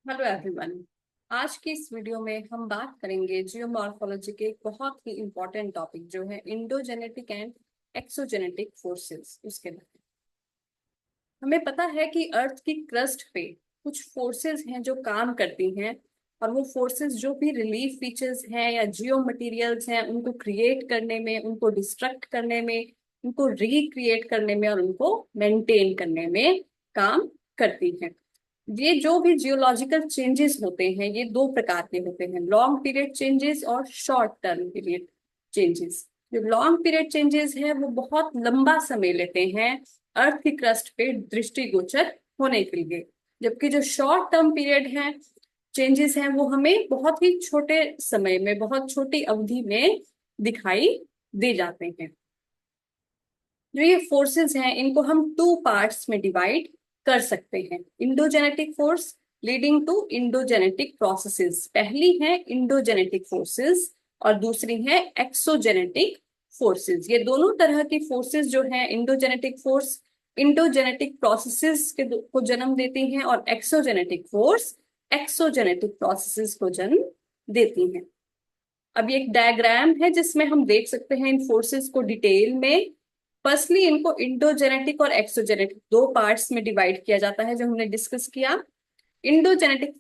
Hello everyone. आज की इस वीडियो में हम बात करेंगे जियोमॉर्फोलॉजी के एक बहुत ही इंपॉर्टेंट टॉपिक जो है इंडोजेनेटिक एंड एक्सोजेनेटिक फोर्सेस। उसके बारे में हमें पता है कि अर्थ की क्रस्ट पे कुछ फोर्सेस हैं जो काम करती हैं, और वो फोर्सेस जो भी रिलीफ फीचर्स हैं या जियो मटेरियल्स हैं उनको क्रिएट करने में, उनको डिस्ट्रक्ट करने में, उनको रिक्रिएट करने में और उनको मेंटेन करने में काम करती हैं। ये जो भी जियोलॉजिकल चेंजेस होते हैं ये दो प्रकार के होते हैं, लॉन्ग पीरियड चेंजेस और शॉर्ट टर्म पीरियड चेंजेस। जो लॉन्ग पीरियड चेंजेस है वो बहुत लंबा समय लेते हैं अर्थ की क्रस्ट पे दृष्टिगोचर होने के लिए, जबकि जो शॉर्ट टर्म पीरियड है चेंजेस हैं वो हमें बहुत ही छोटे समय में, बहुत छोटी अवधि में दिखाई दे जाते हैं। जो ये फोर्सेस हैं इनको हम टू पार्ट्स में डिवाइड कर सकते हैं। Endogenetic force leading to endogenetic processes, पहली है इंडोजेनेटिक फोर्सेस और दूसरी है एक्सोजेनेटिक फोर्सेस। ये दोनों तरह की फोर्सेस जो है, इंडोजेनेटिक फोर्स इंडोजेनेटिक प्रोसेसेस को जन्म देती हैं और एक्सोजेनेटिक फोर्स एक्सोजेनेटिक प्रोसेसेस को जन्म देती हैं। अब ये एक डायग्राम है जिसमें हम देख सकते हैं इन फोर्सेस को डिटेल में। फर्स्टली इनको इंडोजेनेटिक और एक्सोजेनेटिक दो पार्ट्स में डिवाइड किया जाता है जो हमने डिस्कस किया। इंडोजेनेटिक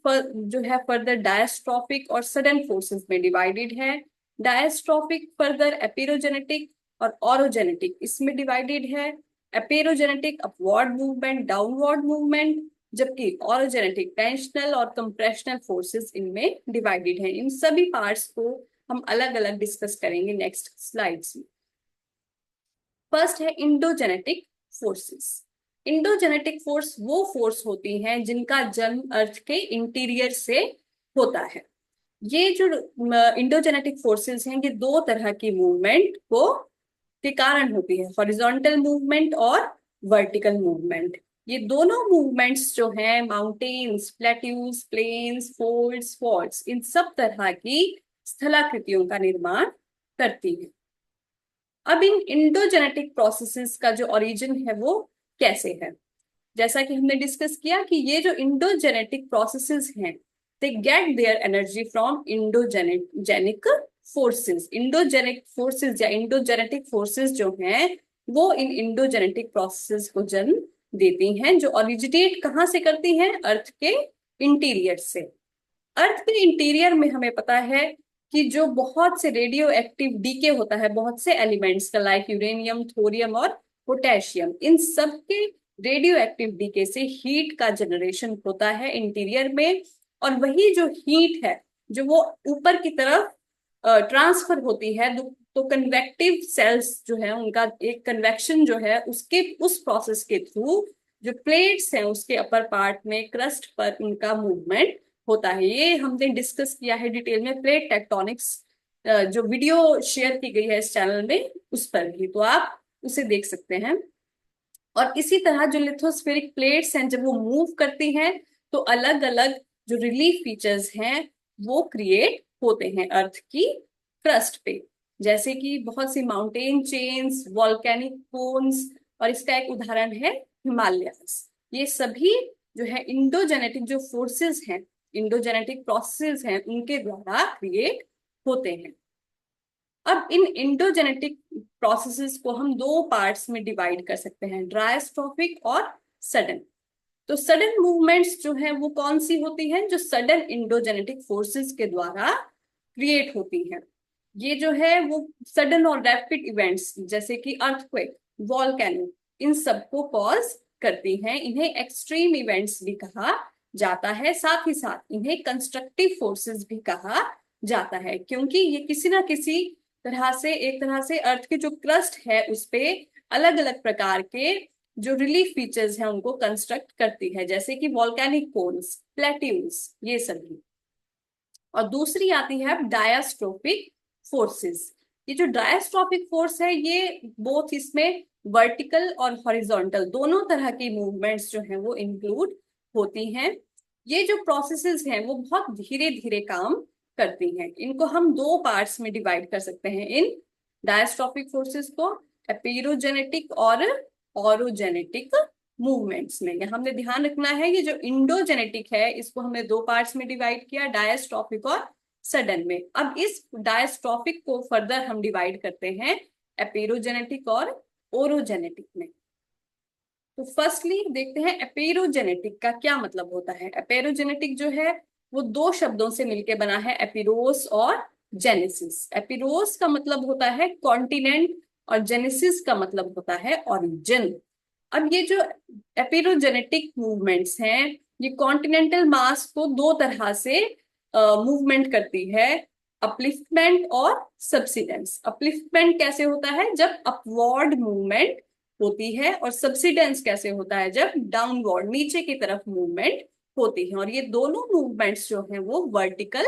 जो है फर्दर डायस्ट्रोफिक और सडन फोर्सेस में डिवाइडेड है। डायस्ट्रोफिक फर्दर एपिरोजेनेटिक और ऑरोजेनेटिक इसमें डिवाइडेड है। एपिरोजेनेटिक अपवर्ड मूवमेंट, डाउनवर्ड मूवमेंट, जबकि ऑरोजेनेटिक टेंशनल और कंप्रेशनल फोर्सेस इनमें डिवाइडेड है। इन सभी पार्ट्स को हम अलग अलग डिस्कस करेंगे नेक्स्ट स्लाइड्स में। फर्स्ट है इंडोजेनेटिक फोर्सेस। इंडोजेनेटिक फोर्स वो फोर्स होती हैं जिनका जन्म अर्थ के इंटीरियर से होता है। ये जो इंडोजेनेटिक फोर्सेस हैं ये दो तरह की मूवमेंट को के कारण होती है, हॉरिजॉन्टल मूवमेंट और वर्टिकल मूवमेंट। ये दोनों मूवमेंट्स जो हैं, mountains, plateaus, plains, folds, faults, इन सब तरह की स्थलाकृतियों का निर्माण करती है। अब इन इंडोजेनेटिक प्रोसेसेस का जो ओरिजिन है वो कैसे है, जैसा कि हमने डिस्कस किया कि ये जो इंडोजेनेटिक प्रोसेसेस हैं they get their energy from endogenic forces. Endogenic forces या इंडोजेनेटिक फोर्सेस जो हैं वो इन इंडोजेनेटिक प्रोसेसेस को जन्म देती हैं, जो ओरिजिनेट कहाँ से करती हैं? अर्थ के इंटीरियर से। अर्थ के इंटीरियर में हमें पता है कि जो बहुत से रेडियो एक्टिव डीके होता है, बहुत से एलिमेंट्स का, लाइक यूरेनियम, थोरियम और पोटेशियम, इन सब के रेडियो एक्टिव डीके से हीट का जनरेशन होता है इंटीरियर में। और वही जो हीट है जो वो ऊपर की तरफ ट्रांसफर होती है, तो कन्वेक्टिव सेल्स जो है उनका एक कन्वेक्शन जो है उसके उस प्रोसेस के थ्रू जो प्लेट्स हैं उसके अपर पार्ट में क्रस्ट पर उनका मूवमेंट होता है। ये हमने डिस्कस किया है डिटेल में प्लेट टेक्टोनिक्स, जो वीडियो शेयर की गई है इस चैनल में उस पर भी, तो आप उसे देख सकते हैं। और इसी तरह जो लिथोस्फेरिक प्लेट्स हैं जब वो मूव करती हैं तो अलग अलग जो रिलीफ फीचर्स हैं वो क्रिएट होते हैं अर्थ की क्रस्ट पे, जैसे कि बहुत सी माउंटेन चेन्स, वॉल्केनिक कोन्स, और इसका एक उदाहरण है हिमालयस। ये सभी जो है इंडोजेनेटिक जो फोर्सेस हैं, इंडोजेनेटिक प्रोसेसेस हैं, उनके द्वारा क्रिएट होते हैं। अब इन इंडोजेनेटिक प्रोसेसेस को हम दो पार्ट्स में डिवाइड कर सकते हैं, डायस्ट्रोफिक और सडन। तो सडन मूवमेंट्स जो है वो कौन सी होती हैं? जो सडन इंडोजेनेटिक फोर्सेस के द्वारा क्रिएट होती हैं। ये जो है वो सडन और रैपिड इवेंट्स जैसे कि अर्थक्वेक, वॉल्केनो, इन सबको कॉज करती हैं। इन्हें एक्सट्रीम इवेंट्स भी कहा जाता है, साथ ही साथ इन्हें कंस्ट्रक्टिव फोर्सेस भी कहा जाता है, क्योंकि ये किसी ना किसी तरह से, एक तरह से अर्थ की जो क्रस्ट है उस पे अलग अलग प्रकार के जो रिलीफ फीचर्स हैं उनको कंस्ट्रक्ट करती है, जैसे कि वॉल्केनिक कोन्स, प्लेट्यूज, ये सभी। और दूसरी आती है डायस्ट्रोफिक फोर्सेस। ये जो डायस्ट्रोफिक फोर्स है ये बोथ इसमें वर्टिकल और हॉरिजॉन्टल दोनों तरह की मूवमेंट्स जो हैं वो इंक्लूड होती हैं। ये जो प्रोसेसेस हैं वो बहुत धीरे धीरे काम करती हैं। इनको हम दो पार्ट्स में डिवाइड कर सकते हैं इन डायस्ट्रोफिक फोर्सेस को, एपिरोजेनेटिक और ऑरोजेनेटिक मूवमेंट्स में। यहाँ हमने ध्यान रखना है ये जो इंडोजेनेटिक है इसको हमने दो पार्ट्स में डिवाइड किया, डायस्ट्रॉफिक और सडन में। अब इस डायस्ट्रॉफिक को फर्दर हम डिवाइड करते हैं एपेरोजेनेटिक और ओरोजेनेटिक में। तो फर्स्टली देखते हैं एपेरोजेनेटिक का क्या मतलब होता है। एपेरोजेनेटिक जो है वो दो शब्दों से मिलकर बना है, एपिरोस और जेनेसिस। एपिरोस का मतलब होता है कॉन्टिनेंट और जेनेसिस का मतलब होता है ओरिजिन। अब ये जो एपिरोजेनेटिक मूवमेंट्स हैं ये कॉन्टिनेंटल मास को दो तरह से मूवमेंट करती है, अपलिफ्टमेंट और सबसिडेंस। अपलिफ्टमेंट कैसे होता है, जब अपवर्ड मूवमेंट होती है, और सबसिडेंस कैसे होता है, जब डाउनवर्ड नीचे की तरफ मूवमेंट होती है। और ये दोनों मूवमेंट्स जो हैं वो वर्टिकल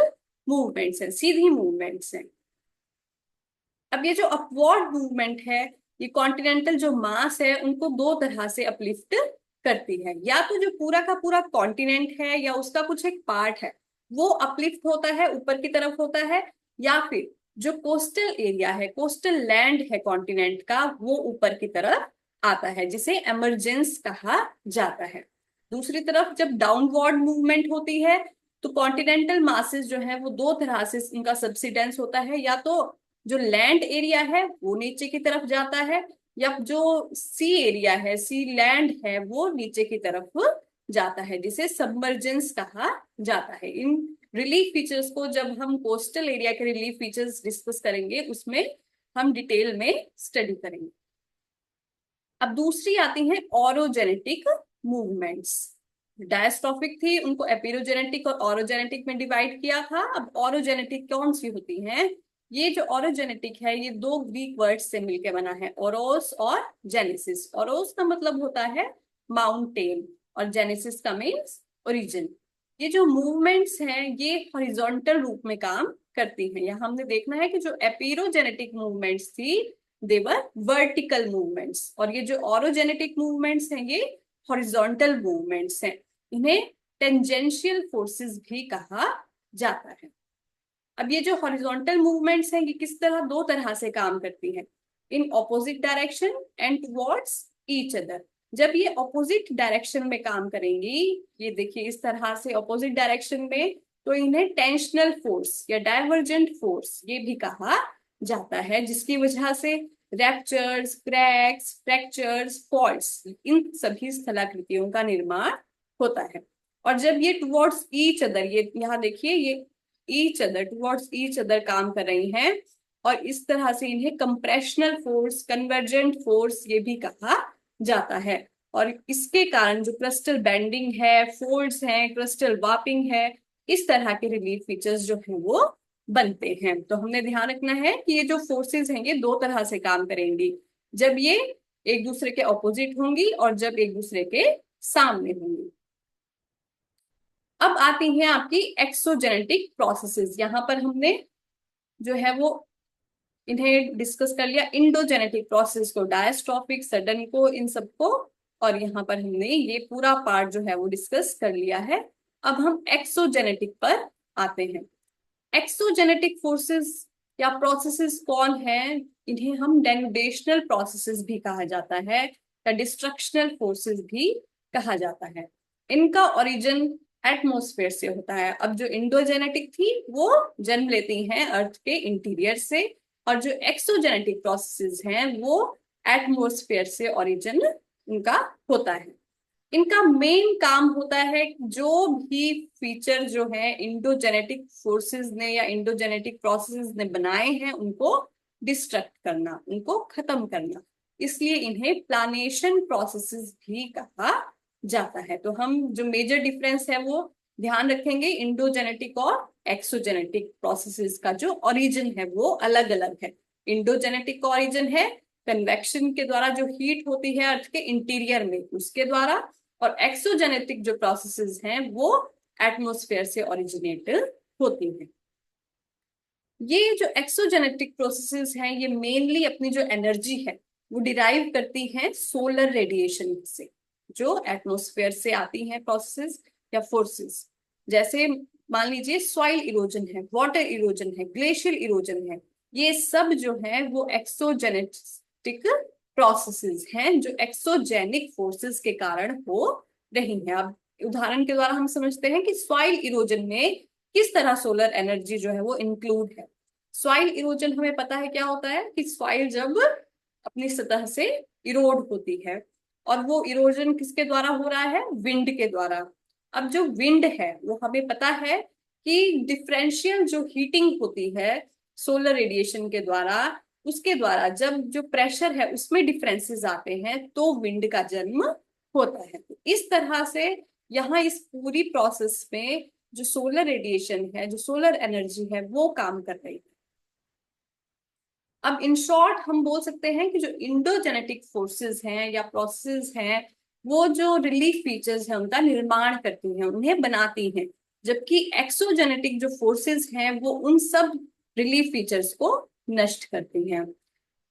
मूवमेंट्स हैं, सीधी मूवमेंट्स हैं। अब ये जो अपवर्ड मूवमेंट है ये कॉन्टिनेंटल जो मास है उनको दो तरह से अपलिफ्ट करती है। या तो जो पूरा का पूरा कॉन्टिनेंट है या उसका कुछ एक पार्ट है वो अपलिफ्ट होता है, ऊपर की तरफ होता है, या फिर जो कोस्टल एरिया है, कोस्टल लैंड है कॉन्टिनेंट का, वो ऊपर की तरफ आता है, जिसे एमरजेंस कहा जाता है। दूसरी तरफ जब डाउनवर्ड मूवमेंट होती है तो कॉन्टिनेंटल मासेस जो है वो दो तरह से उनका सबसिडेंस होता है, या तो जो लैंड एरिया है वो नीचे की तरफ जाता है, या जो सी एरिया है, सी लैंड है, वो नीचे की तरफ जाता है, जिसे सबमर्जेंस कहा जाता है। इन रिलीफ फीचर्स को जब हम कोस्टल एरिया के रिलीफ फीचर्स डिस्कस करेंगे उसमें हम डिटेल में स्टडी करेंगे। अब दूसरी आती हैं ऑरोजेनेटिक मूवमेंट्स। डायस्ट्रॉफिक थी, उनको एपिरोजेनेटिक और ऑरोजेनेटिक में डिवाइड किया था। अब ऑरोजेनेटिक कौन सी होती हैं, ये जो ऑरोजेनेटिक है ये दो ग्रीक वर्ड्स से मिलकर बना है, ओरोस और जेनेसिस। ओरोस का मतलब होता है माउंटेन और जेनेसिस का मीन्स ओरिजिन। ये जो मूवमेंट्स हैं ये हॉरिजॉन्टल रूप में काम करती हैं। यहाँ हमने देखना है कि जो एपिरोजेनेटिक मूवमेंट्स थी देवर वर्टिकल मूवमेंट्स, और ये जो ऑरोजेनेटिक मूवमेंट्स हैं ये हॉरिजॉन्टल मूवमेंट्स हैं। इन्हें टेंजेंशियल फोर्सेस भी कहा जाता है। अब ये जो हॉरिजॉन्टल मूवमेंट्स हैं ये किस तरह, दो तरह से काम करती हैं, in opposite direction and towards each other. जब ये ऑपोजिट डायरेक्शन में काम करेंगी, ये देखिए इस तरह से ऑपोजिट डायरेक्शन में, तो इन्हें टेंशनल फोर्स या डाइवर्जेंट फोर्स ये भी कहा जाता है, जिसकी वजह से रैप्चर्स, क्रैक्स, फ्रैक्चर्स, फॉल्ट्स, इन सभी स्थलाकृतियों का निर्माण होता है। और जब ये टुवर्ड्स ईच अदर, ये यहाँ देखिए ये each other, towards each other काम कर रही हैं, और इस तरह से इन्हें कंप्रेशनल फोर्स, कन्वर्जेंट फोर्स ये भी कहा जाता है। और इसके कारण जो क्रिस्टल बेंडिंग है, फोल्ड्स हैं, क्रिस्टल वार्पिंग है, इस तरह के रिलीफ फीचर्स जो है वो बनते हैं। तो हमने ध्यान रखना है कि ये जो फोर्सेस हैं ये दो तरह से काम करेंगी, जब ये एक दूसरे के ऑपोजिट होंगी और जब एक दूसरे के सामने होंगी। अब आती हैं आपकी एक्सोजेनेटिक प्रोसेसेस। यहाँ पर हमने जो है वो इन्हें डिस्कस कर लिया, इंडोजेनेटिक प्रोसेस को, डायस्ट्रॉफिक, सडन को, इन सबको, और यहाँ पर हमने ये पूरा पार्ट जो है वो डिस्कस कर लिया है। अब हम एक्सोजेनेटिक पर आते हैं। एक्सोजेनेटिक फोर्सेस या प्रोसेसेस कौन है, इन्हें हम डेनुडेशनल प्रोसेसेस भी कहा जाता है या डिस्ट्रक्शनल फोर्सेस भी कहा जाता है। इनका ओरिजिन एटमॉस्फेयर से होता है। अब जो इंडोजेनेटिक थी वो जन्म लेती हैं अर्थ के इंटीरियर से, और जो एक्सोजेनेटिक प्रोसेसेस हैं वो एटमॉस्फेयर से ओरिजिन उनका होता है। इनका मेन काम होता है जो भी फीचर जो है इंडोजेनेटिक फोर्सेस ने या इंडोजेनेटिक प्रोसेसेस ने बनाए हैं उनको डिस्ट्रक्ट करना, उनको खत्म करना। इसलिए इन्हें प्लानेशन प्रोसेसेस भी कहा जाता है। तो हम जो मेजर डिफरेंस है वो ध्यान रखेंगे, इंडोजेनेटिक और एक्सोजेनेटिक प्रोसेसेस का जो ओरिजिन है वो अलग अलग है। इंडोजेनेटिक का ओरिजिन है कन्वेक्शन के द्वारा, जो हीट होती है अर्थ के इंटीरियर में उसके द्वारा, और एक्सोजेनेटिक जो प्रोसेसेस हैं वो एटमॉस्फेयर से ओरिजिनेट होती हैं। ये जो एक्सोजेनेटिक प्रोसेसेस हैं ये मेनली अपनी जो एनर्जी है वो डिराइव करती हैं सोलर रेडिएशन से, जो एटमॉस्फेयर से आती हैं प्रोसेसेस या फोर्सेस। जैसे मान लीजिए सॉइल इरोजन है, वाटर इरोजन है, ग्लेशियल इरोजन है, ये सब जो है वो एक्सोजेनेटिक प्रोसेसेस हैं जो एक्सोजेनिक फोर्सेस के कारण हो रही हैं। अब उदाहरण के द्वारा हम समझते हैं कि सॉइल इरोजन में किस तरह सोलर एनर्जी जो है वो इंक्लूड है। सॉइल इरोजन हमें पता है क्या होता है कि सॉइल जब अपनी सतह से इरोड होती है, और वो इरोजन किसके द्वारा हो रहा है? विंड के द्वारा। अब जो विंड है वो हमें पता है कि डिफरेंशियल जो हीटिंग होती है सोलर रेडिएशन के द्वारा, उसके द्वारा जब जो प्रेशर है उसमें डिफरेंसेस आते हैं तो विंड का जन्म होता है। तो इस तरह से यहाँ इस पूरी प्रोसेस में जो सोलर रेडिएशन है, जो सोलर एनर्जी है, वो काम कर रही है। अब इन शॉर्ट हम बोल सकते हैं कि जो इंडोजेनेटिक फोर्सेस हैं या प्रोसेस हैं, वो जो रिलीफ फीचर्स हैं उनका निर्माण करती हैं, उन्हें बनाती हैं, जबकि एक्सोजेनेटिक जो फोर्सेस हैं वो उन सब रिलीफ फीचर्स को नष्ट करती हैं।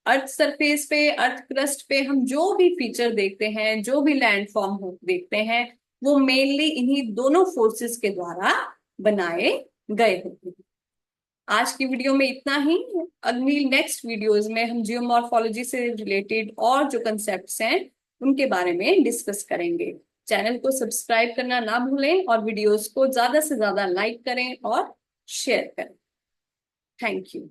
अर्थ सरफेस पे, अर्थ क्रस्ट पे हम जो भी फीचर देखते हैं, जो भी लैंडफॉर्म हो देखते हैं, वो मेनली इन्हीं दोनों फोर्सेस के द्वारा बनाए गए होते हैं। आज की वीडियो में इतना ही। अगली नेक्स्ट वीडियोस में हम जियोमॉर्फोलॉजी से रिलेटेड और जो कंसेप्ट्स हैं उनके बारे में डिस्कस करेंगे। चैनल को सब्सक्राइब करना ना भूलें और वीडियोस को ज्यादा से ज्यादा लाइक करें और शेयर करें। Thank you.